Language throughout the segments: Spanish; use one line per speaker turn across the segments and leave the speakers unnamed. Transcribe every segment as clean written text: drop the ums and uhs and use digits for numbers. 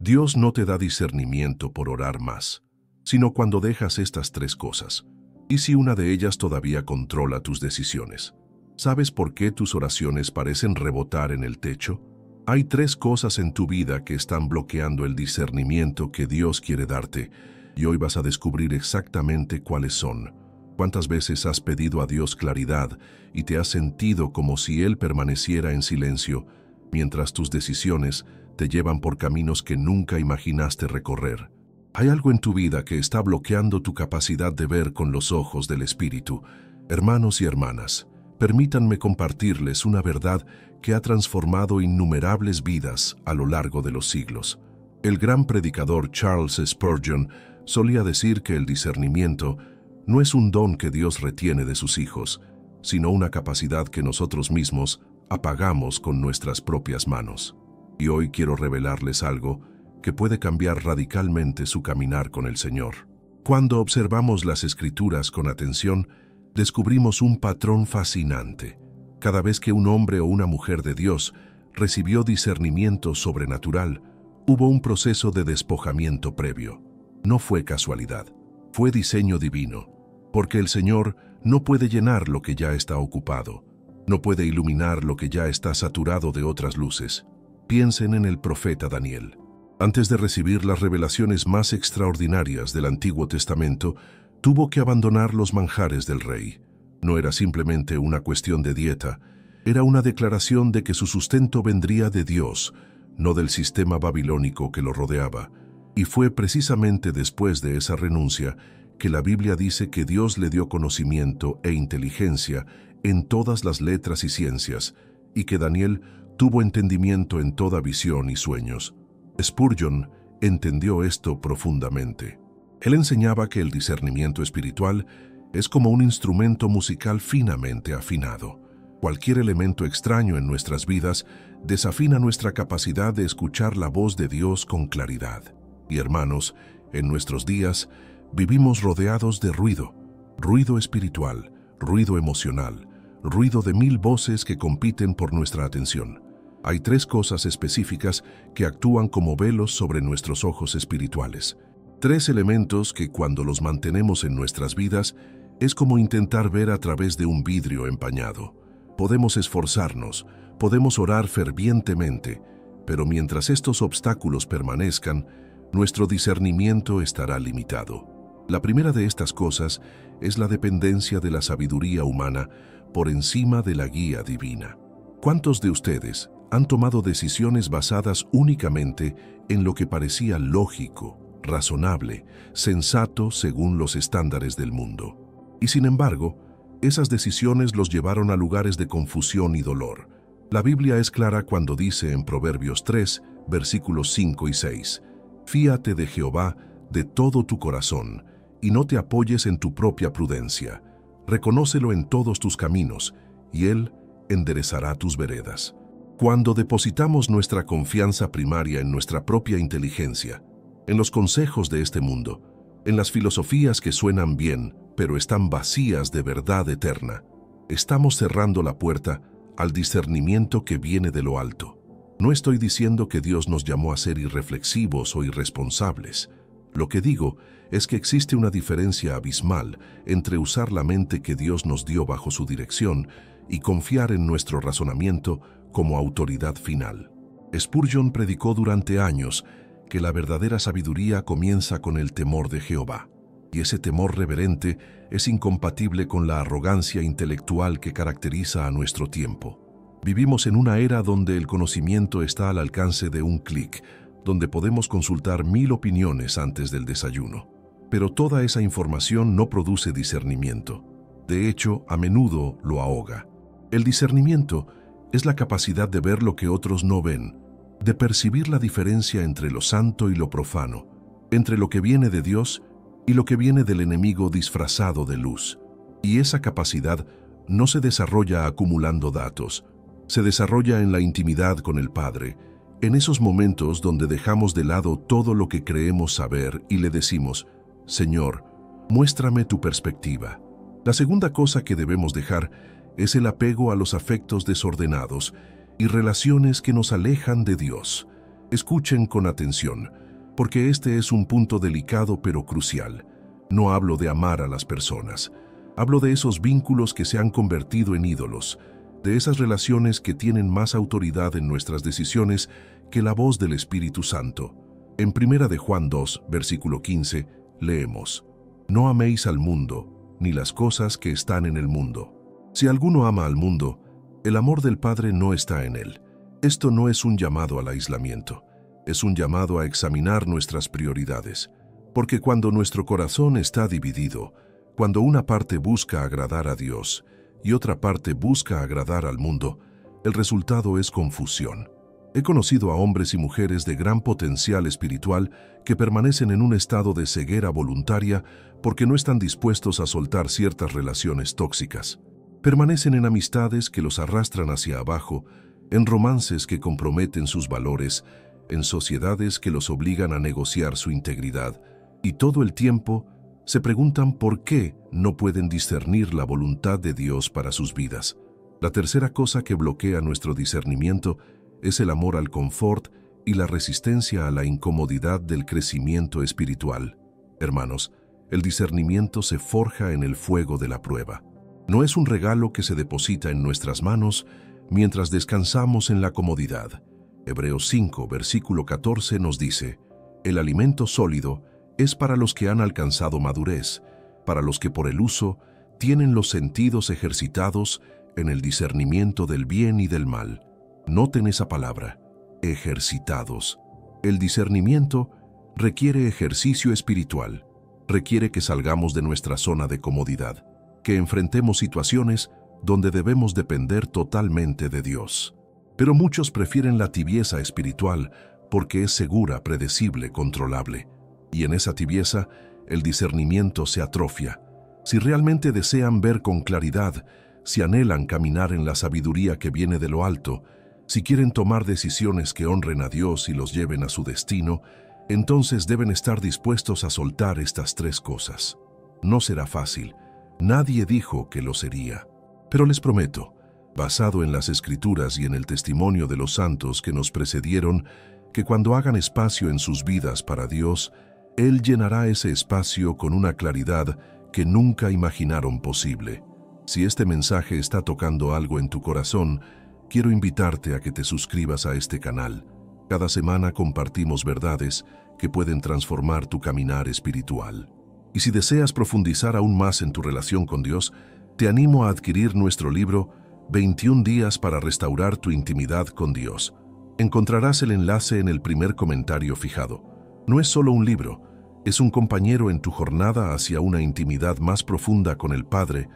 Dios no te da discernimiento por orar más, sino cuando dejas estas tres cosas. ¿Y si una de ellas todavía controla tus decisiones? ¿Sabes por qué tus oraciones parecen rebotar en el techo? Hay tres cosas en tu vida que están bloqueando el discernimiento que Dios quiere darte, y hoy vas a descubrir exactamente cuáles son. ¿Cuántas veces has pedido a Dios claridad y te has sentido como si Él permaneciera en silencio, mientras tus decisiones te llevan por caminos que nunca imaginaste recorrer? Hay algo en tu vida que está bloqueando tu capacidad de ver con los ojos del Espíritu. Hermanos y hermanas, permítanme compartirles una verdad que ha transformado innumerables vidas a lo largo de los siglos. El gran predicador Charles Spurgeon solía decir que el discernimiento no es un don que Dios retiene de sus hijos, sino una capacidad que nosotros mismos apagamos con nuestras propias manos. Y hoy quiero revelarles algo que puede cambiar radicalmente su caminar con el Señor. Cuando observamos las Escrituras con atención, descubrimos un patrón fascinante. Cada vez que un hombre o una mujer de Dios recibió discernimiento sobrenatural, hubo un proceso de despojamiento previo. No fue casualidad, fue diseño divino, porque el Señor no puede llenar lo que ya está ocupado, no puede iluminar lo que ya está saturado de otras luces. Piensen en el profeta Daniel. Antes de recibir las revelaciones más extraordinarias del Antiguo Testamento, tuvo que abandonar los manjares del rey. No era simplemente una cuestión de dieta, era una declaración de que su sustento vendría de Dios, no del sistema babilónico que lo rodeaba. Y fue precisamente después de esa renuncia que la Biblia dice que Dios le dio conocimiento e inteligencia en todas las letras y ciencias, y que Daniel tuvo entendimiento en toda visión y sueños. Spurgeon entendió esto profundamente. Él enseñaba que el discernimiento espiritual es como un instrumento musical finamente afinado. Cualquier elemento extraño en nuestras vidas desafina nuestra capacidad de escuchar la voz de Dios con claridad. Y hermanos, en nuestros días vivimos rodeados de ruido espiritual, ruido emocional, ruido de mil voces que compiten por nuestra atención. Hay tres cosas específicas que actúan como velos sobre nuestros ojos espirituales. Tres elementos que cuando los mantenemos en nuestras vidas es como intentar ver a través de un vidrio empañado. Podemos esforzarnos, podemos orar fervientemente, pero mientras estos obstáculos permanezcan, nuestro discernimiento estará limitado. La primera de estas cosas es la dependencia de la sabiduría humana por encima de la guía divina. ¿Cuántos de ustedes han tomado decisiones basadas únicamente en lo que parecía lógico, razonable, sensato según los estándares del mundo? Y sin embargo, esas decisiones los llevaron a lugares de confusión y dolor. La Biblia es clara cuando dice en Proverbios 3, versículos 5 y 6, «Fíate de Jehová de todo tu corazón, y no te apoyes en tu propia prudencia. Reconócelo en todos tus caminos, y Él enderezará tus veredas». Cuando depositamos nuestra confianza primaria en nuestra propia inteligencia, en los consejos de este mundo, en las filosofías que suenan bien, pero están vacías de verdad eterna, estamos cerrando la puerta al discernimiento que viene de lo alto. No estoy diciendo que Dios nos llamó a ser irreflexivos o irresponsables. Lo que digo es que existe una diferencia abismal entre usar la mente que Dios nos dio bajo su dirección y confiar en nuestro razonamiento como autoridad final. Spurgeon predicó durante años que la verdadera sabiduría comienza con el temor de Jehová, y ese temor reverente es incompatible con la arrogancia intelectual que caracteriza a nuestro tiempo. Vivimos en una era donde el conocimiento está al alcance de un clic, donde podemos consultar 1000 opiniones antes del desayuno. Pero toda esa información no produce discernimiento. De hecho, a menudo lo ahoga. El discernimiento es la capacidad de ver lo que otros no ven, de percibir la diferencia entre lo santo y lo profano, entre lo que viene de Dios y lo que viene del enemigo disfrazado de luz. Y esa capacidad no se desarrolla acumulando datos, se desarrolla en la intimidad con el Padre, en esos momentos donde dejamos de lado todo lo que creemos saber y le decimos, Señor, muéstrame tu perspectiva. La segunda cosa que debemos dejar es el apego a los afectos desordenados y relaciones que nos alejan de Dios. Escuchen con atención, porque este es un punto delicado pero crucial. No hablo de amar a las personas. Hablo de esos vínculos que se han convertido en ídolos, de esas relaciones que tienen más autoridad en nuestras decisiones que la voz del Espíritu Santo. En 1 de Juan 2, versículo 15, leemos: No améis al mundo, ni las cosas que están en el mundo. Si alguno ama al mundo, el amor del Padre no está en él. Esto no es un llamado al aislamiento, es un llamado a examinar nuestras prioridades. Porque cuando nuestro corazón está dividido, cuando una parte busca agradar a Dios y otra parte busca agradar al mundo, el resultado es confusión. He conocido a hombres y mujeres de gran potencial espiritual que permanecen en un estado de ceguera voluntaria porque no están dispuestos a soltar ciertas relaciones tóxicas. Permanecen en amistades que los arrastran hacia abajo, en romances que comprometen sus valores, en sociedades que los obligan a negociar su integridad, y todo el tiempo se preguntan por qué no pueden discernir la voluntad de Dios para sus vidas. La tercera cosa que bloquea nuestro discernimiento es el amor al confort y la resistencia a la incomodidad del crecimiento espiritual. Hermanos, el discernimiento se forja en el fuego de la prueba. No es un regalo que se deposita en nuestras manos mientras descansamos en la comodidad. Hebreos 5, versículo 14 nos dice: el alimento sólido es para los que han alcanzado madurez, para los que por el uso tienen los sentidos ejercitados en el discernimiento del bien y del mal. Noten esa palabra, ejercitados. El discernimiento requiere ejercicio espiritual, requiere que salgamos de nuestra zona de comodidad, que enfrentemos situaciones donde debemos depender totalmente de Dios. Pero muchos prefieren la tibieza espiritual porque es segura, predecible, controlable. Y en esa tibieza, el discernimiento se atrofia. Si realmente desean ver con claridad, si anhelan caminar en la sabiduría que viene de lo alto, si quieren tomar decisiones que honren a Dios y los lleven a su destino, entonces deben estar dispuestos a soltar estas tres cosas. No será fácil. Nadie dijo que lo sería. Pero les prometo, basado en las Escrituras y en el testimonio de los santos que nos precedieron, que cuando hagan espacio en sus vidas para Dios, Él llenará ese espacio con una claridad que nunca imaginaron posible. Si este mensaje está tocando algo en tu corazón, quiero invitarte a que te suscribas a este canal. Cada semana compartimos verdades que pueden transformar tu caminar espiritual. Y si deseas profundizar aún más en tu relación con Dios, te animo a adquirir nuestro libro 21 días para restaurar tu intimidad con Dios. Encontrarás el enlace en el primer comentario fijado. No es solo un libro, es un compañero en tu jornada hacia una intimidad más profunda con el Padre.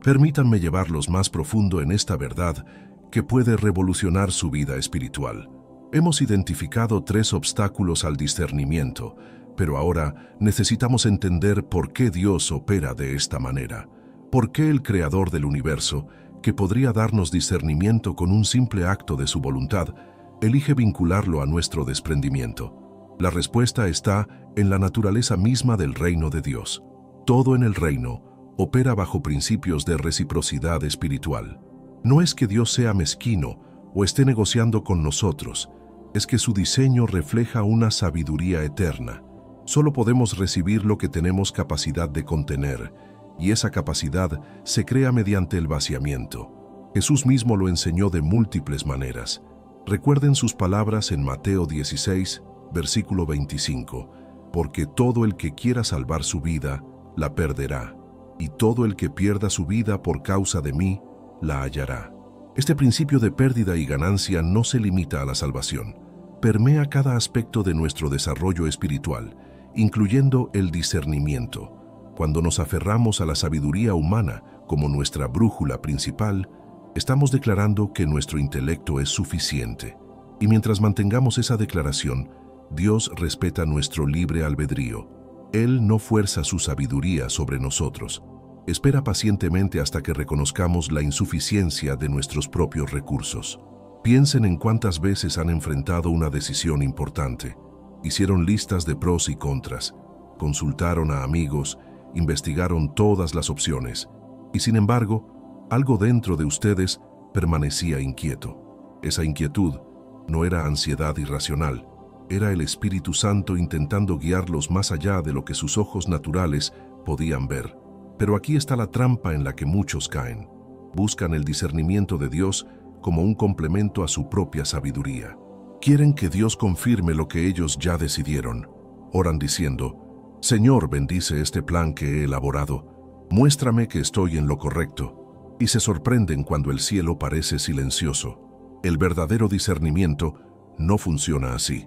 Permítanme llevarlos más profundo en esta verdad que puede revolucionar su vida espiritual. Hemos identificado 3 obstáculos al discernimiento, pero ahora necesitamos entender por qué Dios opera de esta manera. ¿Por qué el Creador del universo, que podría darnos discernimiento con un simple acto de su voluntad, elige vincularlo a nuestro desprendimiento? La respuesta está en la naturaleza misma del reino de Dios. Todo en el reino opera bajo principios de reciprocidad espiritual. No es que Dios sea mezquino o esté negociando con nosotros, es que su diseño refleja una sabiduría eterna. Solo podemos recibir lo que tenemos capacidad de contener, y esa capacidad se crea mediante el vaciamiento. Jesús mismo lo enseñó de múltiples maneras. Recuerden sus palabras en Mateo 16, versículo 25, porque todo el que quiera salvar su vida, la perderá, y todo el que pierda su vida por causa de mí, la hallará. Este principio de pérdida y ganancia no se limita a la salvación. Permea cada aspecto de nuestro desarrollo espiritual, incluyendo el discernimiento. Cuando nos aferramos a la sabiduría humana como nuestra brújula principal, estamos declarando que nuestro intelecto es suficiente. Y mientras mantengamos esa declaración, Dios respeta nuestro libre albedrío. Él no fuerza su sabiduría sobre nosotros. Espera pacientemente hasta que reconozcamos la insuficiencia de nuestros propios recursos. Piensen en cuántas veces han enfrentado una decisión importante. Hicieron listas de pros y contras, consultaron a amigos, investigaron todas las opciones, y sin embargo, algo dentro de ustedes permanecía inquieto. Esa inquietud No era ansiedad irracional, era el Espíritu Santo intentando guiarlos más allá de lo que sus ojos naturales podían ver. Pero aquí está la trampa en la que muchos caen. Buscan el discernimiento de Dios como un complemento a su propia sabiduría. Quieren que Dios confirme lo que ellos ya decidieron. Oran diciendo: Señor, bendice este plan que he elaborado. Muéstrame que estoy en lo correcto. Y se sorprenden cuando el cielo parece silencioso. El verdadero discernimiento no funciona así.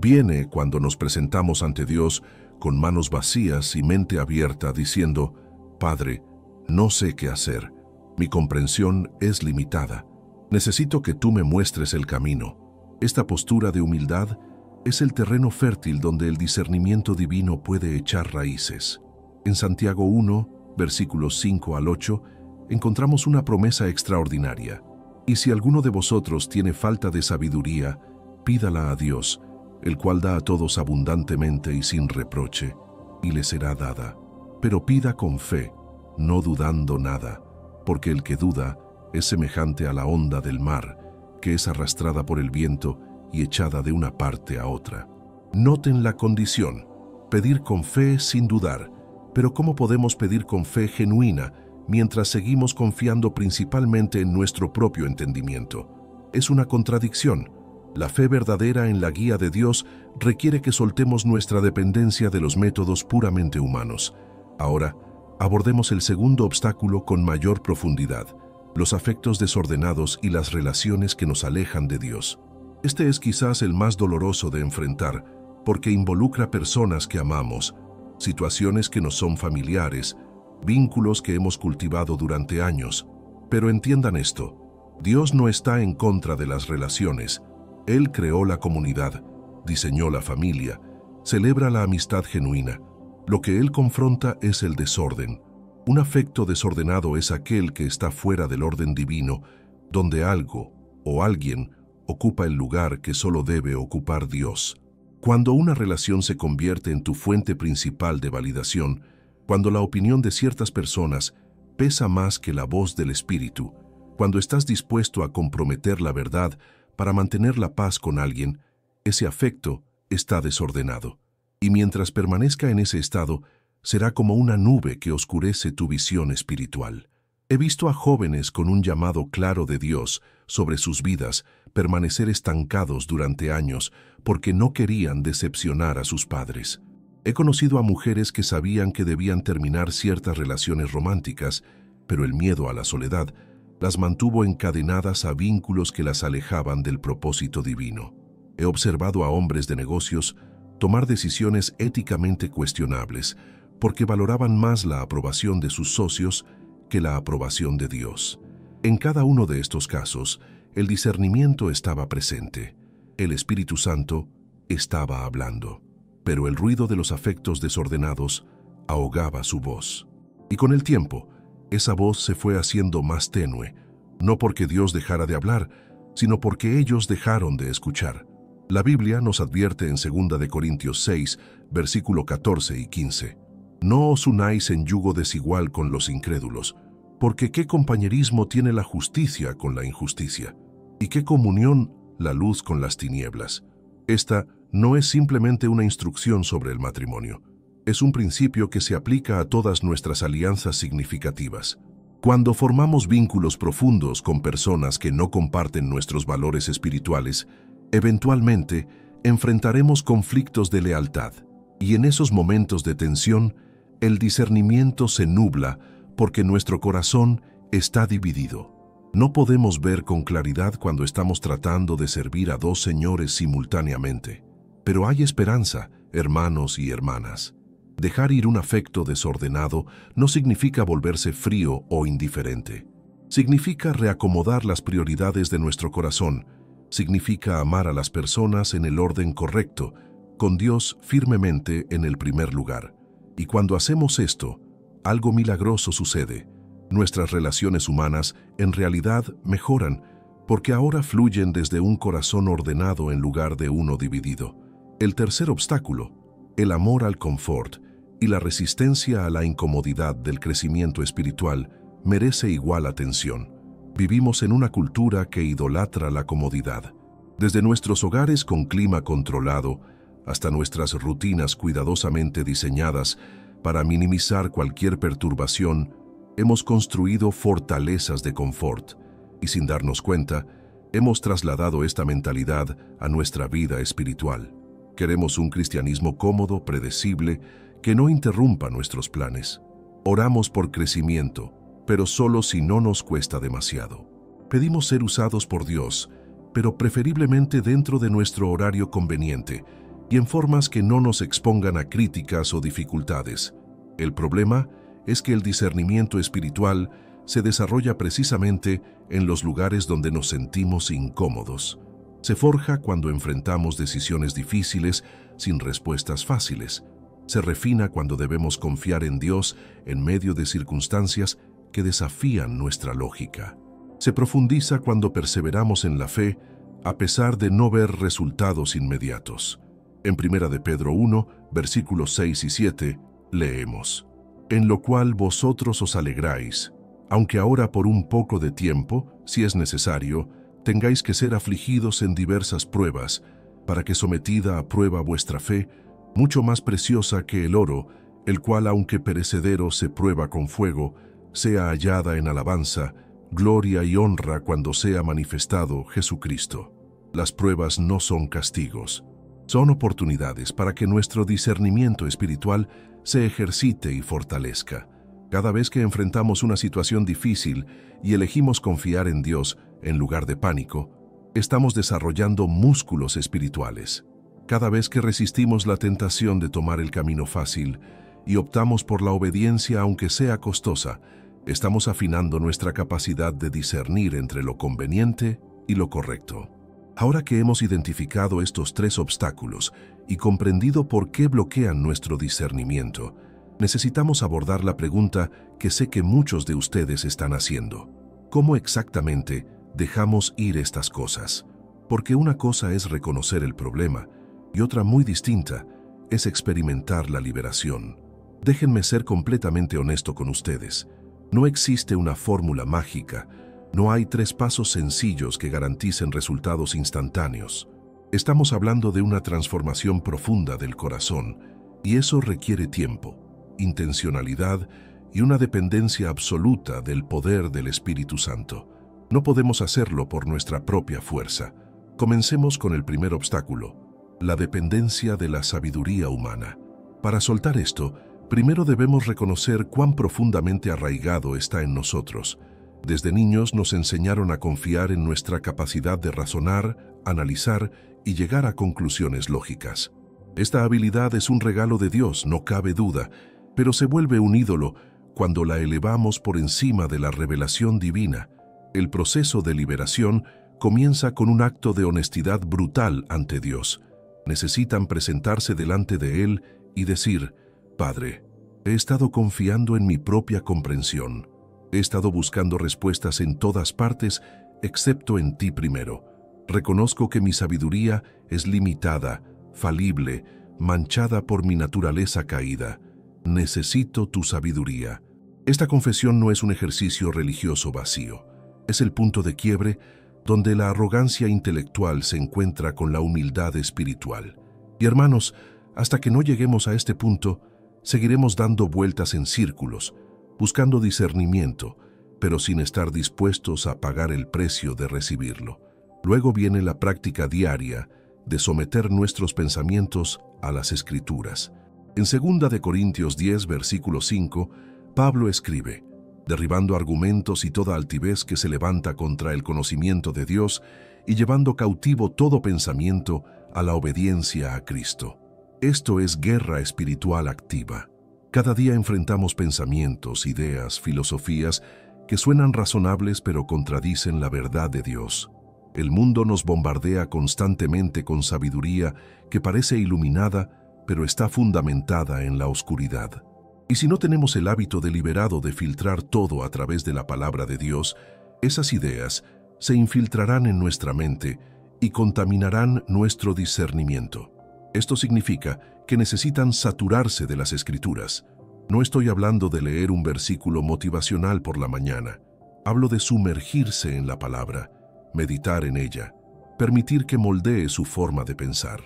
Viene cuando nos presentamos ante Dios con manos vacías y mente abierta, diciendo: Padre, no sé qué hacer. Mi comprensión es limitada. Necesito que tú me muestres el camino. Esta postura de humildad es el terreno fértil donde el discernimiento divino puede echar raíces. En Santiago 1, versículos 5 al 8, encontramos una promesa extraordinaria. Y si alguno de vosotros tiene falta de sabiduría, pídala a Dios, el cual da a todos abundantemente y sin reproche, y le será dada. Pero pida con fe, no dudando nada, porque el que duda es semejante a la onda del mar, que es arrastrada por el viento y echada de una parte a otra. Noten la condición: pedir con fe sin dudar. Pero ¿cómo podemos pedir con fe genuina mientras seguimos confiando principalmente en nuestro propio entendimiento? Es una contradicción. La fe verdadera en la guía de Dios requiere que soltemos nuestra dependencia de los métodos puramente humanos. Ahora, abordemos el segundo obstáculo con mayor profundidad: los afectos desordenados y las relaciones que nos alejan de Dios. Este es quizás el más doloroso de enfrentar, porque involucra personas que amamos, situaciones que nos son familiares, vínculos que hemos cultivado durante años. Pero entiendan esto: Dios no está en contra de las relaciones. Él creó la comunidad, diseñó la familia, celebra la amistad genuina. Lo que Él confronta es el desorden. Un afecto desordenado es aquel que está fuera del orden divino, donde algo o alguien ocupa el lugar que solo debe ocupar Dios. Cuando una relación se convierte en tu fuente principal de validación, cuando la opinión de ciertas personas pesa más que la voz del Espíritu, cuando estás dispuesto a comprometer la verdad para mantener la paz con alguien, ese afecto está desordenado. Y mientras permanezca en ese estado, será como una nube que oscurece tu visión espiritual. He visto a jóvenes con un llamado claro de Dios sobre sus vidas permanecer estancados durante años porque no querían decepcionar a sus padres. He conocido a mujeres que sabían que debían terminar ciertas relaciones románticas, pero el miedo a la soledad las mantuvo encadenadas a vínculos que las alejaban del propósito divino. He observado a hombres de negocios tomar decisiones éticamente cuestionables porque valoraban más la aprobación de sus socios que la aprobación de Dios. En cada uno de estos casos, el discernimiento estaba presente. El Espíritu Santo estaba hablando, pero el ruido de los afectos desordenados ahogaba su voz. Y con el tiempo, esa voz se fue haciendo más tenue, no porque Dios dejara de hablar, sino porque ellos dejaron de escuchar. La Biblia nos advierte en 2 de Corintios 6, versículo 14 y 15. No os unáis en yugo desigual con los incrédulos, porque ¿qué compañerismo tiene la justicia con la injusticia? ¿Y qué comunión la luz con las tinieblas? Esta no es simplemente una instrucción sobre el matrimonio. Es un principio que se aplica a todas nuestras alianzas significativas. Cuando formamos vínculos profundos con personas que no comparten nuestros valores espirituales, eventualmente enfrentaremos conflictos de lealtad. Y en esos momentos de tensión, el discernimiento se nubla porque nuestro corazón está dividido. No podemos ver con claridad cuando estamos tratando de servir a dos señores simultáneamente. Pero hay esperanza, hermanos y hermanas. Dejar ir un afecto desordenado no significa volverse frío o indiferente. Significa reacomodar las prioridades de nuestro corazón. Significa amar a las personas en el orden correcto, con Dios firmemente en el primer lugar. Y cuando hacemos esto, algo milagroso sucede. Nuestras relaciones humanas en realidad mejoran, porque ahora fluyen desde un corazón ordenado en lugar de uno dividido. El tercer obstáculo, el amor al confort y la resistencia a la incomodidad del crecimiento espiritual, merece igual atención. Vivimos en una cultura que idolatra la comodidad. Desde nuestros hogares con clima controlado hasta nuestras rutinas cuidadosamente diseñadas para minimizar cualquier perturbación, hemos construido fortalezas de confort y, sin darnos cuenta, hemos trasladado esta mentalidad a nuestra vida espiritual. Queremos un cristianismo cómodo, predecible, que no interrumpa nuestros planes. Oramos por crecimiento, pero solo si no nos cuesta demasiado. Pedimos ser usados por Dios, pero preferiblemente dentro de nuestro horario conveniente y en formas que no nos expongan a críticas o dificultades. El problema es que el discernimiento espiritual se desarrolla precisamente en los lugares donde nos sentimos incómodos. Se forja cuando enfrentamos decisiones difíciles sin respuestas fáciles. Se refina cuando debemos confiar en Dios en medio de circunstancias que desafían nuestra lógica. Se profundiza cuando perseveramos en la fe a pesar de no ver resultados inmediatos. En 1 de Pedro 1, versículos 6 y 7, leemos: «En lo cual vosotros os alegráis, aunque ahora por un poco de tiempo, si es necesario, tengáis que ser afligidos en diversas pruebas, para que sometida a prueba vuestra fe, mucho más preciosa que el oro, el cual aunque perecedero se prueba con fuego, sea hallada en alabanza, gloria y honra cuando sea manifestado Jesucristo». Las pruebas no son castigos, son oportunidades para que nuestro discernimiento espiritual se ejercite y fortalezca. Cada vez que enfrentamos una situación difícil y elegimos confiar en Dios en lugar de pánico, estamos desarrollando músculos espirituales. Cada vez que resistimos la tentación de tomar el camino fácil y optamos por la obediencia aunque sea costosa, estamos afinando nuestra capacidad de discernir entre lo conveniente y lo correcto. Ahora que hemos identificado estos tres obstáculos y comprendido por qué bloquean nuestro discernimiento, necesitamos abordar la pregunta que sé que muchos de ustedes están haciendo. ¿Cómo exactamente dejamos ir estas cosas? Porque una cosa es reconocer el problema y otra muy distinta es experimentar la liberación. Déjenme ser completamente honesto con ustedes. No existe una fórmula mágica. No hay 3 pasos sencillos que garanticen resultados instantáneos. Estamos hablando de una transformación profunda del corazón, y eso requiere tiempo, intencionalidad y una dependencia absoluta del poder del Espíritu Santo. No podemos hacerlo por nuestra propia fuerza. Comencemos con el primer obstáculo, la dependencia de la sabiduría humana. Para soltar esto, primero debemos reconocer cuán profundamente arraigado está en nosotros. Desde niños nos enseñaron a confiar en nuestra capacidad de razonar, analizar y llegar a conclusiones lógicas. Esta habilidad es un regalo de Dios, no cabe duda, pero se vuelve un ídolo cuando la elevamos por encima de la revelación divina. El proceso de liberación comienza con un acto de honestidad brutal ante Dios. Necesitan presentarse delante de Él y decir: «Padre, he estado confiando en mi propia comprensión. He estado buscando respuestas en todas partes, excepto en ti primero. Reconozco que mi sabiduría es limitada, falible, manchada por mi naturaleza caída. Necesito tu sabiduría». Esta confesión no es un ejercicio religioso vacío. Es el punto de quiebre donde la arrogancia intelectual se encuentra con la humildad espiritual. Y hermanos, hasta que no lleguemos a este punto, seguiremos dando vueltas en círculos, buscando discernimiento, pero sin estar dispuestos a pagar el precio de recibirlo. Luego viene la práctica diaria de someter nuestros pensamientos a las Escrituras. En 2 de Corintios 10, versículo 5, Pablo escribe: «Derribando argumentos y toda altivez que se levanta contra el conocimiento de Dios y llevando cautivo todo pensamiento a la obediencia a Cristo». Esto es guerra espiritual activa. Cada día enfrentamos pensamientos, ideas, filosofías que suenan razonables pero contradicen la verdad de Dios. El mundo nos bombardea constantemente con sabiduría que parece iluminada, pero está fundamentada en la oscuridad. Y si no tenemos el hábito deliberado de filtrar todo a través de la palabra de Dios, esas ideas se infiltrarán en nuestra mente y contaminarán nuestro discernimiento. Esto significa que necesitan saturarse de las Escrituras. No estoy hablando de leer un versículo motivacional por la mañana. Hablo de sumergirse en la palabra, meditar en ella, permitir que moldee su forma de pensar.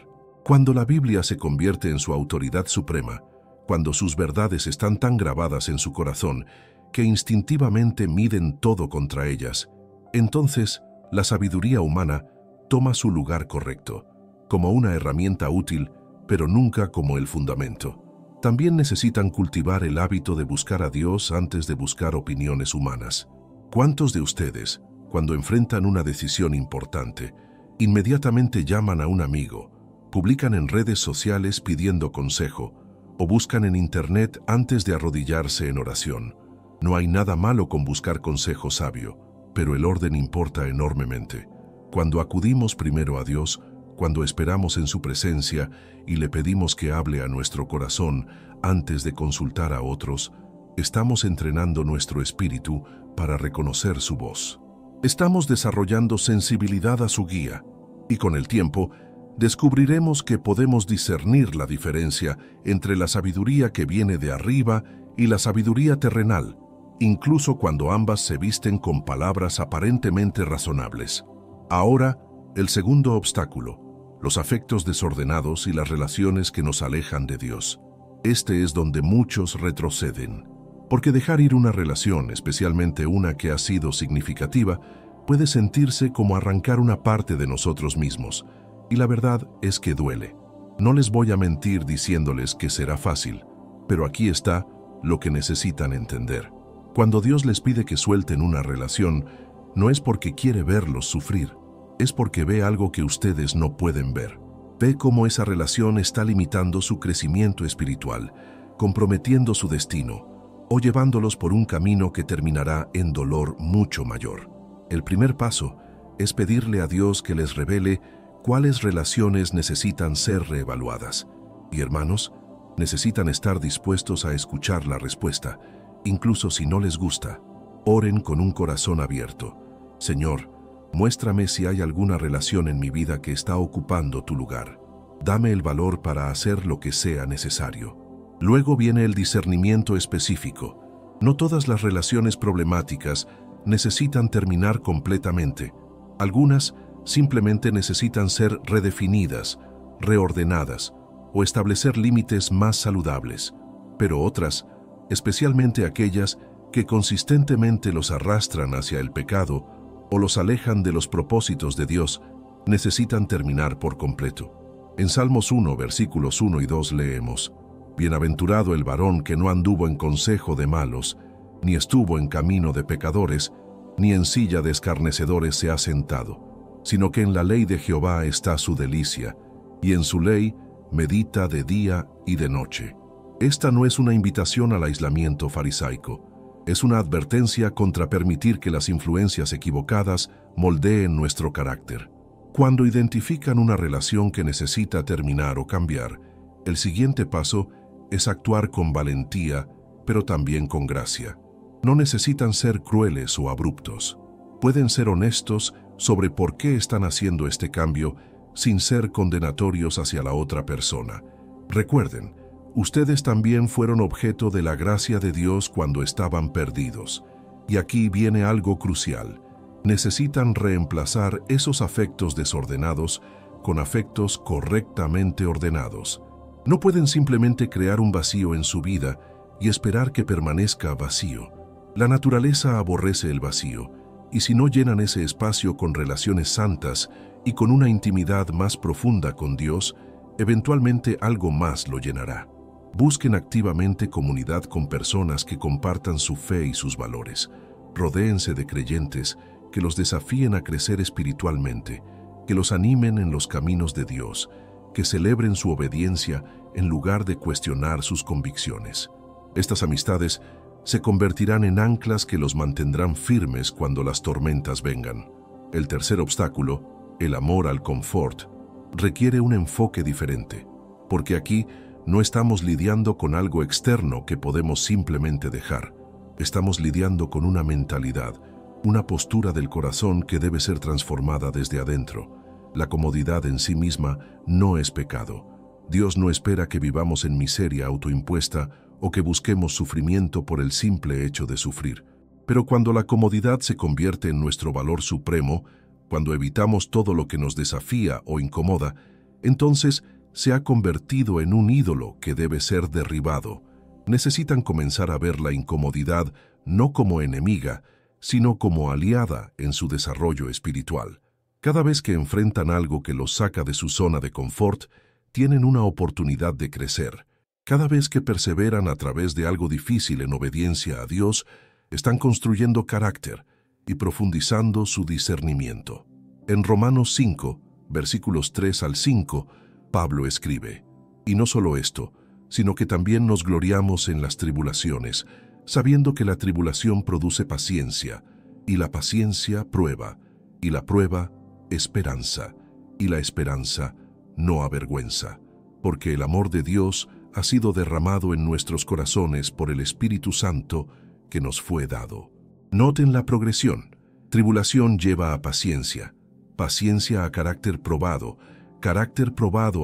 Cuando la Biblia se convierte en su autoridad suprema, cuando sus verdades están tan grabadas en su corazón que instintivamente miden todo contra ellas, entonces la sabiduría humana toma su lugar correcto, como una herramienta útil, pero nunca como el fundamento. También necesitan cultivar el hábito de buscar a Dios antes de buscar opiniones humanas. ¿Cuántos de ustedes, cuando enfrentan una decisión importante, inmediatamente llaman a un amigo, publican en redes sociales pidiendo consejo o buscan en Internet antes de arrodillarse en oración? No hay nada malo con buscar consejo sabio, pero el orden importa enormemente. Cuando acudimos primero a Dios, cuando esperamos en su presencia y le pedimos que hable a nuestro corazón antes de consultar a otros, estamos entrenando nuestro espíritu para reconocer su voz. Estamos desarrollando sensibilidad a su guía, y con el tiempo descubriremos que podemos discernir la diferencia entre la sabiduría que viene de arriba y la sabiduría terrenal, incluso cuando ambas se visten con palabras aparentemente razonables. Ahora, el segundo obstáculo: los afectos desordenados y las relaciones que nos alejan de Dios. Este es donde muchos retroceden, porque dejar ir una relación, especialmente una que ha sido significativa, puede sentirse como arrancar una parte de nosotros mismos, y la verdad es que duele. No les voy a mentir diciéndoles que será fácil, pero aquí está lo que necesitan entender. Cuando Dios les pide que suelten una relación, no es porque quiere verlos sufrir, es porque ve algo que ustedes no pueden ver. Ve cómo esa relación está limitando su crecimiento espiritual, comprometiendo su destino, o llevándolos por un camino que terminará en dolor mucho mayor. El primer paso es pedirle a Dios que les revele cuáles relaciones necesitan ser reevaluadas. Y hermanos, necesitan estar dispuestos a escuchar la respuesta, incluso si no les gusta. Oren con un corazón abierto. Señor, muéstrame si hay alguna relación en mi vida que está ocupando tu lugar. Dame el valor para hacer lo que sea necesario. Luego viene el discernimiento específico. No todas las relaciones problemáticas necesitan terminar completamente. Algunas simplemente necesitan ser redefinidas, reordenadas o establecer límites más saludables. Pero otras, especialmente aquellas que consistentemente los arrastran hacia el pecado o los alejan de los propósitos de Dios, necesitan terminar por completo. En Salmos 1, versículos 1 y 2 leemos: Bienaventurado el varón que no anduvo en consejo de malos, ni estuvo en camino de pecadores, ni en silla de escarnecedores se ha sentado, sino que en la ley de Jehová está su delicia, y en su ley medita de día y de noche. Esta no es una invitación al aislamiento farisaico, es una advertencia contra permitir que las influencias equivocadas moldeen nuestro carácter. Cuando identifican una relación que necesita terminar o cambiar, el siguiente paso es actuar con valentía, pero también con gracia. No necesitan ser crueles o abruptos. Pueden ser honestos sobre por qué están haciendo este cambio sin ser condenatorios hacia la otra persona. Recuerden, ustedes también fueron objeto de la gracia de Dios cuando estaban perdidos. Y aquí viene algo crucial. Necesitan reemplazar esos afectos desordenados con afectos correctamente ordenados. No pueden simplemente crear un vacío en su vida y esperar que permanezca vacío. La naturaleza aborrece el vacío, y si no llenan ese espacio con relaciones santas y con una intimidad más profunda con Dios, eventualmente algo más lo llenará. Busquen activamente comunidad con personas que compartan su fe y sus valores. Rodéense de creyentes que los desafíen a crecer espiritualmente, que los animen en los caminos de Dios, que celebren su obediencia en lugar de cuestionar sus convicciones. Estas amistades se convertirán en anclas que los mantendrán firmes cuando las tormentas vengan. El tercer obstáculo, el amor al confort, requiere un enfoque diferente, porque aquí no estamos lidiando con algo externo que podemos simplemente dejar. Estamos lidiando con una mentalidad, una postura del corazón que debe ser transformada desde adentro. La comodidad en sí misma no es pecado. Dios no espera que vivamos en miseria autoimpuesta o que busquemos sufrimiento por el simple hecho de sufrir. Pero cuando la comodidad se convierte en nuestro valor supremo, Cuando evitamos todo lo que nos desafía o incomoda, entonces se ha convertido en un ídolo que debe ser derribado. Necesitan comenzar a ver la incomodidad no como enemiga, sino como aliada en su desarrollo espiritual. Cada vez que enfrentan algo que los saca de su zona de confort, tienen una oportunidad de crecer. Cada vez que perseveran a través de algo difícil en obediencia a Dios, están construyendo carácter y profundizando su discernimiento. En Romanos 5, versículos 3 al 5, Pablo escribe: «Y no solo esto, sino que también nos gloriamos en las tribulaciones, sabiendo que la tribulación produce paciencia, y la paciencia prueba, y la prueba esperanza, y la esperanza no avergüenza, porque el amor de Dios ha sido derramado en nuestros corazones por el Espíritu Santo que nos fue dado». Noten la progresión. Tribulación lleva a paciencia, paciencia a carácter probado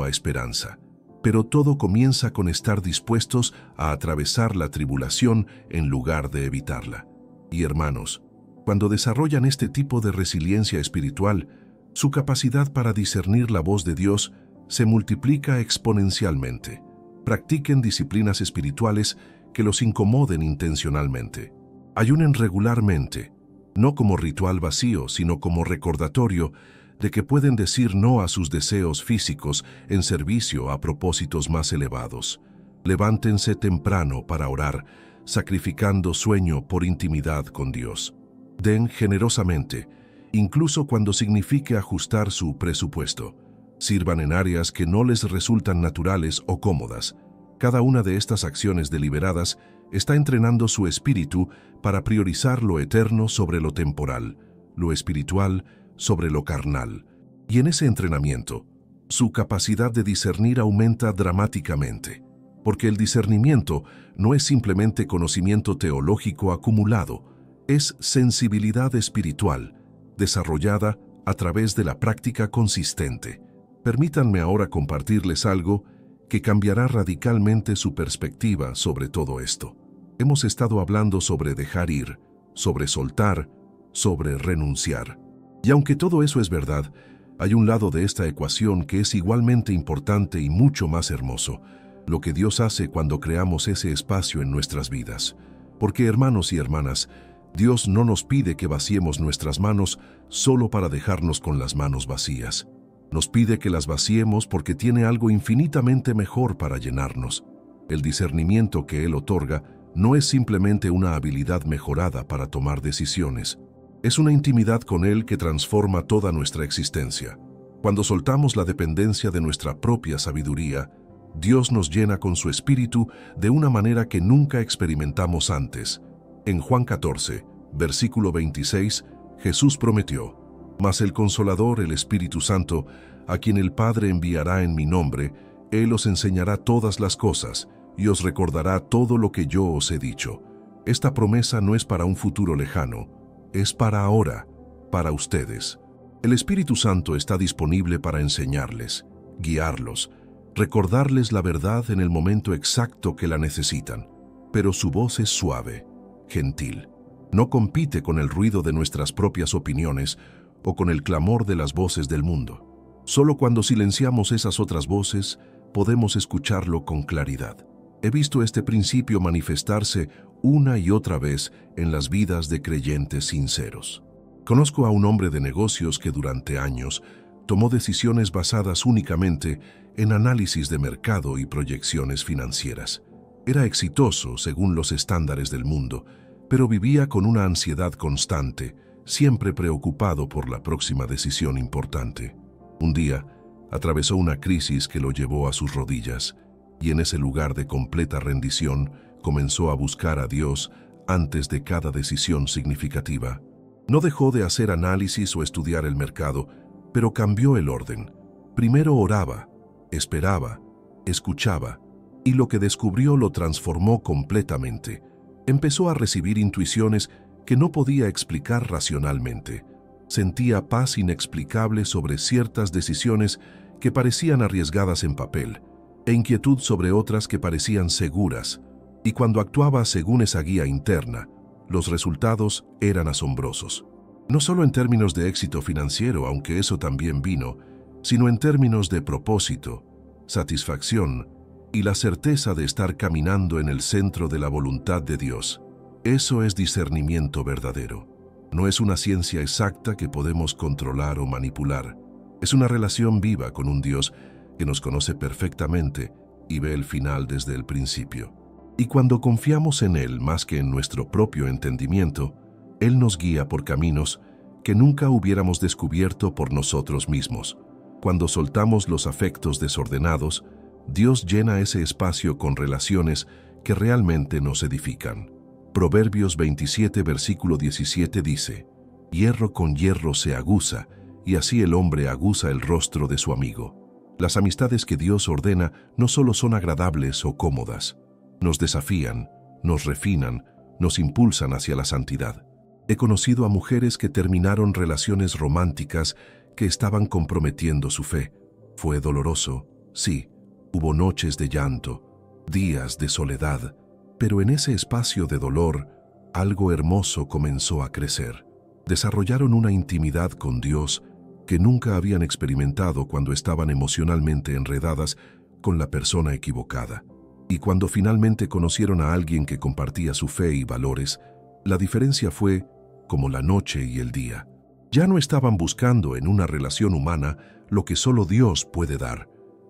a esperanza. Pero todo comienza con estar dispuestos a atravesar la tribulación en lugar de evitarla. Y hermanos, cuando desarrollan este tipo de resiliencia espiritual, su capacidad para discernir la voz de Dios se multiplica exponencialmente. Practiquen disciplinas espirituales que los incomoden intencionalmente. Ayunen regularmente, no como ritual vacío, sino como recordatorio de que pueden decir no a sus deseos físicos en servicio a propósitos más elevados. Levántense temprano para orar, sacrificando sueño por intimidad con Dios. Den generosamente, incluso cuando signifique ajustar su presupuesto. Sirvan en áreas que no les resultan naturales o cómodas. Cada una de estas acciones deliberadas está entrenando su espíritu para priorizar lo eterno sobre lo temporal, lo espiritual sobre lo carnal. Y en ese entrenamiento, su capacidad de discernir aumenta dramáticamente, porque el discernimiento no es simplemente conocimiento teológico acumulado, es sensibilidad espiritual, desarrollada a través de la práctica consistente. Permítanme ahora compartirles algo que cambiará radicalmente su perspectiva sobre todo esto. Hemos estado hablando sobre dejar ir, sobre soltar, sobre renunciar. Y aunque todo eso es verdad, hay un lado de esta ecuación que es igualmente importante y mucho más hermoso: lo que Dios hace cuando creamos ese espacio en nuestras vidas. Porque, hermanos y hermanas, Dios no nos pide que vaciemos nuestras manos solo para dejarnos con las manos vacías. Nos pide que las vaciemos porque tiene algo infinitamente mejor para llenarnos. El discernimiento que Él otorga no es simplemente una habilidad mejorada para tomar decisiones. Es una intimidad con Él que transforma toda nuestra existencia. Cuando soltamos la dependencia de nuestra propia sabiduría, Dios nos llena con su Espíritu de una manera que nunca experimentamos antes. En Juan 14, versículo 26, Jesús prometió: «Mas el Consolador, el Espíritu Santo, a quien el Padre enviará en mi nombre, Él os enseñará todas las cosas y os recordará todo lo que yo os he dicho». Esta promesa no es para un futuro lejano, es para ahora, para ustedes. El Espíritu Santo está disponible para enseñarles, guiarlos, recordarles la verdad en el momento exacto que la necesitan. Pero su voz es suave, gentil. No compite con el ruido de nuestras propias opiniones o con el clamor de las voces del mundo. Solo cuando silenciamos esas otras voces, podemos escucharlo con claridad. He visto este principio manifestarse una y otra vez en las vidas de creyentes sinceros. Conozco a un hombre de negocios que durante años tomó decisiones basadas únicamente en análisis de mercado y proyecciones financieras. Era exitoso según los estándares del mundo, pero vivía con una ansiedad constante, siempre preocupado por la próxima decisión importante. Un día, atravesó una crisis que lo llevó a sus rodillas, y en ese lugar de completa rendición comenzó a buscar a Dios antes de cada decisión significativa. No dejó de hacer análisis o estudiar el mercado, pero cambió el orden. Primero oraba, esperaba, escuchaba, y lo que descubrió lo transformó completamente. Empezó a recibir intuiciones que no podía explicar racionalmente. Sentía paz inexplicable sobre ciertas decisiones que parecían arriesgadas en papel, e inquietud sobre otras que parecían seguras, y cuando actuaba según esa guía interna, los resultados eran asombrosos. No solo en términos de éxito financiero, aunque eso también vino, sino en términos de propósito, satisfacción y la certeza de estar caminando en el centro de la voluntad de Dios. Eso es discernimiento verdadero. No es una ciencia exacta que podemos controlar o manipular. Es una relación viva con un Dios que nos conoce perfectamente y ve el final desde el principio. Y cuando confiamos en Él más que en nuestro propio entendimiento, Él nos guía por caminos que nunca hubiéramos descubierto por nosotros mismos. Cuando soltamos los afectos desordenados, Dios llena ese espacio con relaciones que realmente nos edifican. Proverbios 27, versículo 17 dice: «Hierro con hierro se aguza, y así el hombre aguza el rostro de su amigo». Las amistades que Dios ordena no solo son agradables o cómodas, nos desafían, nos refinan, nos impulsan hacia la santidad. He conocido a mujeres que terminaron relaciones románticas que estaban comprometiendo su fe. Fue doloroso, sí, hubo noches de llanto, días de soledad, pero en ese espacio de dolor, algo hermoso comenzó a crecer. Desarrollaron una intimidad con Dios que nunca habían experimentado cuando estaban emocionalmente enredadas con la persona equivocada. Y cuando finalmente conocieron a alguien que compartía su fe y valores, la diferencia fue como la noche y el día. Ya no estaban buscando en una relación humana lo que solo Dios puede dar.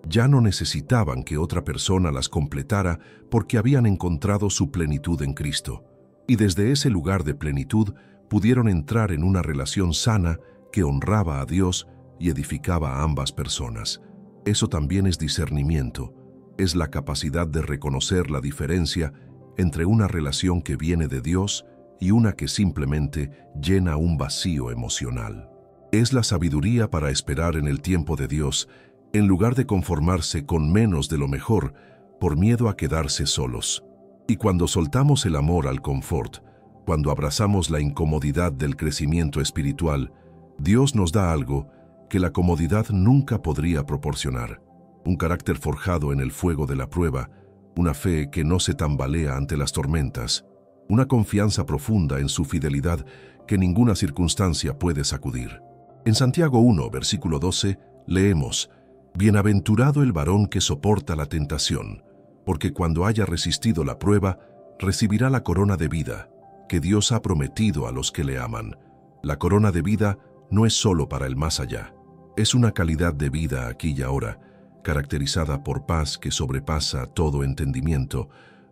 Ya no necesitaban que otra persona las completara porque habían encontrado su plenitud en Cristo. Y desde ese lugar de plenitud pudieron entrar en una relación sana que honraba a Dios y edificaba a ambas personas. Eso también es discernimiento. Es la capacidad de reconocer la diferencia entre una relación que viene de Dios y una que simplemente llena un vacío emocional. Es la sabiduría para esperar en el tiempo de Dios, en lugar de conformarse con menos de lo mejor por miedo a quedarse solos. Y cuando soltamos el amor al confort, cuando abrazamos la incomodidad del crecimiento espiritual, Dios nos da algo que la comodidad nunca podría proporcionar. Un carácter forjado en el fuego de la prueba, una fe que no se tambalea ante las tormentas, una confianza profunda en su fidelidad que ninguna circunstancia puede sacudir. En Santiago 1, versículo 12, leemos: «Bienaventurado el varón que soporta la tentación, porque cuando haya resistido la prueba, recibirá la corona de vida que Dios ha prometido a los que le aman». La corona de vida no es solo para el más allá. Es una calidad de vida aquí y ahora, caracterizada por paz que sobrepasa todo entendimiento,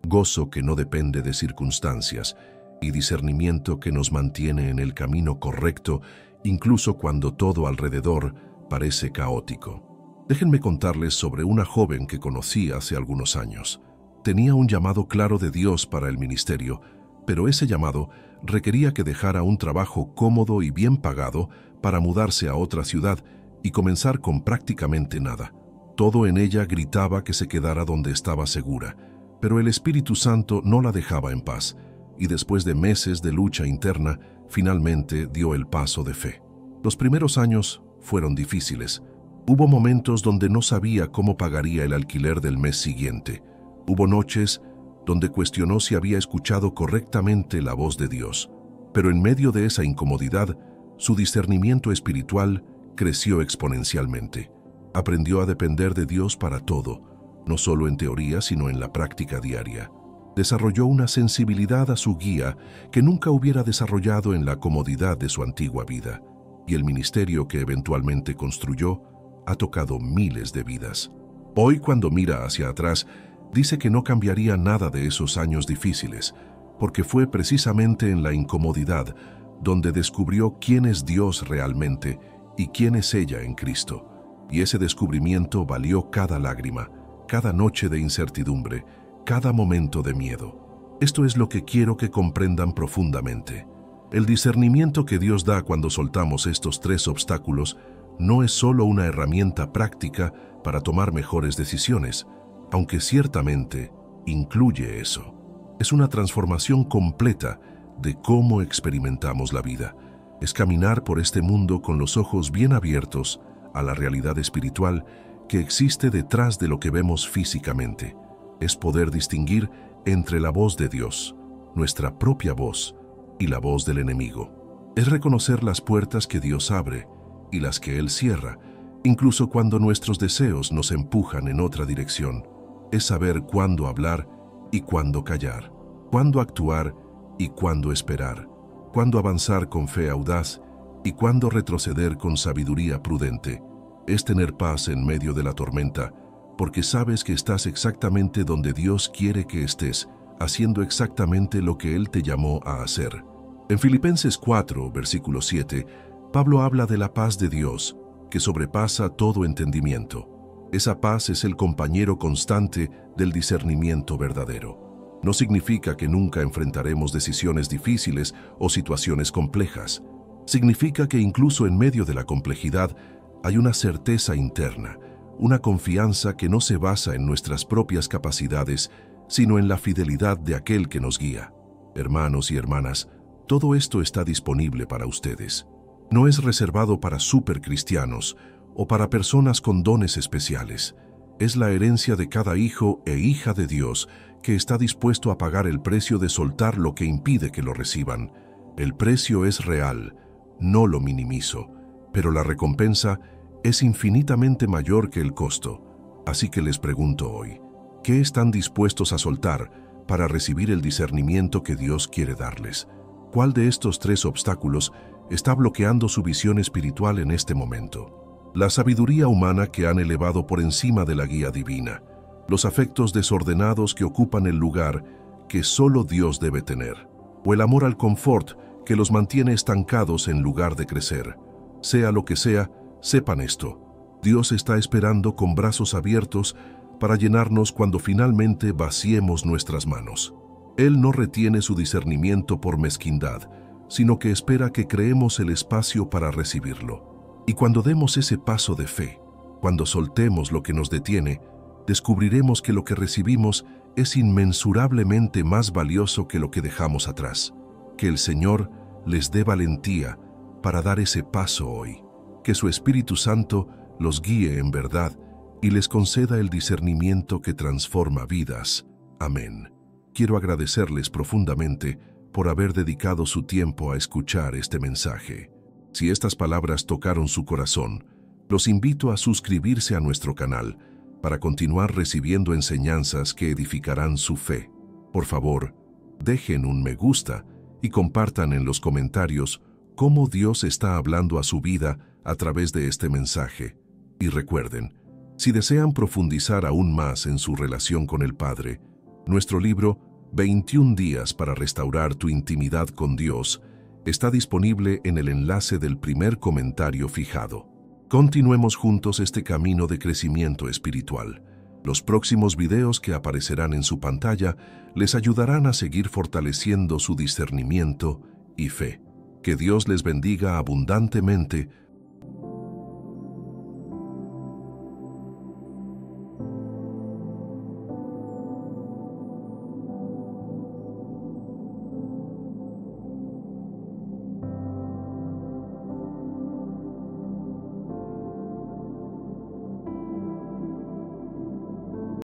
gozo que no depende de circunstancias y discernimiento que nos mantiene en el camino correcto, incluso cuando todo alrededor parece caótico. Déjenme contarles sobre una joven que conocí hace algunos años. Tenía un llamado claro de Dios para el ministerio, pero ese llamado requería que dejara un trabajo cómodo y bien pagado para mudarse a otra ciudad y comenzar con prácticamente nada. Todo en ella gritaba que se quedara donde estaba segura, pero el Espíritu Santo no la dejaba en paz, y después de meses de lucha interna, finalmente dio el paso de fe. Los primeros años fueron difíciles. Hubo momentos donde no sabía cómo pagaría el alquiler del mes siguiente. Hubo noches donde cuestionó si había escuchado correctamente la voz de Dios. Pero en medio de esa incomodidad, su discernimiento espiritual creció exponencialmente. Aprendió a depender de Dios para todo, no solo en teoría, sino en la práctica diaria. Desarrolló una sensibilidad a su guía que nunca hubiera desarrollado en la comodidad de su antigua vida, y el ministerio que eventualmente construyó ha tocado miles de vidas. Hoy, cuando mira hacia atrás, dice que no cambiaría nada de esos años difíciles, porque fue precisamente en la incomodidad donde descubrió quién es Dios realmente y quién es ella en Cristo. Y ese descubrimiento valió cada lágrima, cada noche de incertidumbre, cada momento de miedo. Esto es lo que quiero que comprendan profundamente. El discernimiento que Dios da cuando soltamos estos 3 obstáculos no es solo una herramienta práctica para tomar mejores decisiones, aunque ciertamente incluye eso. Es una transformación completa de cómo experimentamos la vida. Es caminar por este mundo con los ojos bien abiertos a la realidad espiritual que existe detrás de lo que vemos físicamente. Es poder distinguir entre la voz de Dios, nuestra propia voz, y la voz del enemigo. Es reconocer las puertas que Dios abre y las que Él cierra, incluso cuando nuestros deseos nos empujan en otra dirección. Es saber cuándo hablar y cuándo callar, cuándo actuar y cuándo esperar, cuándo avanzar con fe audaz y cuándo retroceder con sabiduría prudente. Es tener paz en medio de la tormenta, porque sabes que estás exactamente donde Dios quiere que estés, haciendo exactamente lo que Él te llamó a hacer. En Filipenses 4, versículo 7, Pablo habla de la paz de Dios, que sobrepasa todo entendimiento. Esa paz es el compañero constante del discernimiento verdadero. No significa que nunca enfrentaremos decisiones difíciles o situaciones complejas. Significa que incluso en medio de la complejidad hay una certeza interna, una confianza que no se basa en nuestras propias capacidades, sino en la fidelidad de aquel que nos guía. Hermanos y hermanas, todo esto está disponible para ustedes. No es reservado para supercristianos o para personas con dones especiales. Es la herencia de cada hijo e hija de Dios que está dispuesto a pagar el precio de soltar lo que impide que lo reciban. El precio es real, no lo minimizo, pero la recompensa es infinitamente mayor que el costo. Así que les pregunto hoy, ¿qué están dispuestos a soltar para recibir el discernimiento que Dios quiere darles? ¿Cuál de estos 3 obstáculos está bloqueando su visión espiritual en este momento? La sabiduría humana que han elevado por encima de la guía divina, los afectos desordenados que ocupan el lugar que solo Dios debe tener, o el amor al confort que los mantiene estancados en lugar de crecer. Sea lo que sea, sepan esto: Dios está esperando con brazos abiertos para llenarnos cuando finalmente vaciemos nuestras manos. Él no retiene su discernimiento por mezquindad, sino que espera que creemos el espacio para recibirlo. Y cuando demos ese paso de fe, cuando soltemos lo que nos detiene, descubriremos que lo que recibimos es inmensurablemente más valioso que lo que dejamos atrás. Que el Señor les dé valentía para dar ese paso hoy. Que su Espíritu Santo los guíe en verdad y les conceda el discernimiento que transforma vidas. Amén. Quiero agradecerles profundamente por haber dedicado su tiempo a escuchar este mensaje. Si estas palabras tocaron su corazón, los invito a suscribirse a nuestro canal para continuar recibiendo enseñanzas que edificarán su fe. Por favor, dejen un me gusta y compartan en los comentarios cómo Dios está hablando a su vida a través de este mensaje. Y recuerden, si desean profundizar aún más en su relación con el Padre, nuestro libro 21 días para restaurar tu intimidad con Dios está disponible en el enlace del primer comentario fijado. Continuemos juntos este camino de crecimiento espiritual. Los próximos videos que aparecerán en su pantalla les ayudarán a seguir fortaleciendo su discernimiento y fe. Que Dios les bendiga abundantemente